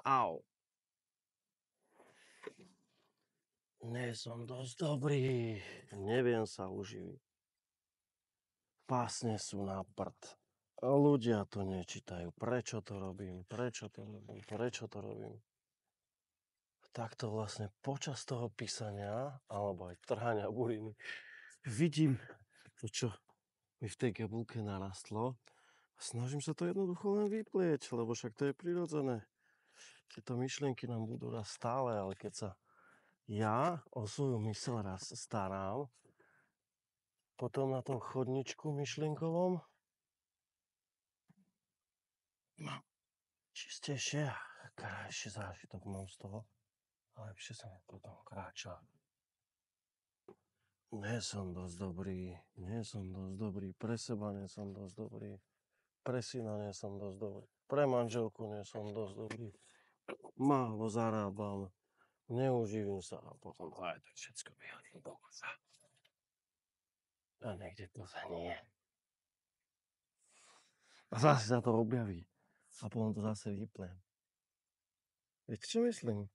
Au. Nie som dosť dobrý. Neviem sa uživiť. Pásne sú na prd. A ľudia to nečítajú. Prečo to robím? Prečo to robím? Prečo to robím? Takto vlastne počas toho písania, alebo aj trhania buriny, vidím to, čo mi v tej gabulke narastlo. A snažím sa to jednoducho len vyplieť, lebo však to je prirodzené. Tieto myšlienky nám budú raz stále, ale keď sa ja o svoju myseľ raz starám, potom na tom chodničku myšlienkovom mám čistejšie a krajší zážitok mám z toho. A lepšie sa mi potom kráča. Nie som dosť dobrý, pre seba nie som dosť dobrý, pre syna nie som dosť dobrý, pre manželku nie som dosť dobrý, málo zarábam, neuživím sa a potom aj tak všetko vyhodím do koša. A niekde to znie. A zase sa to objaví. A potom to zase vyplem. Viete, čo myslím?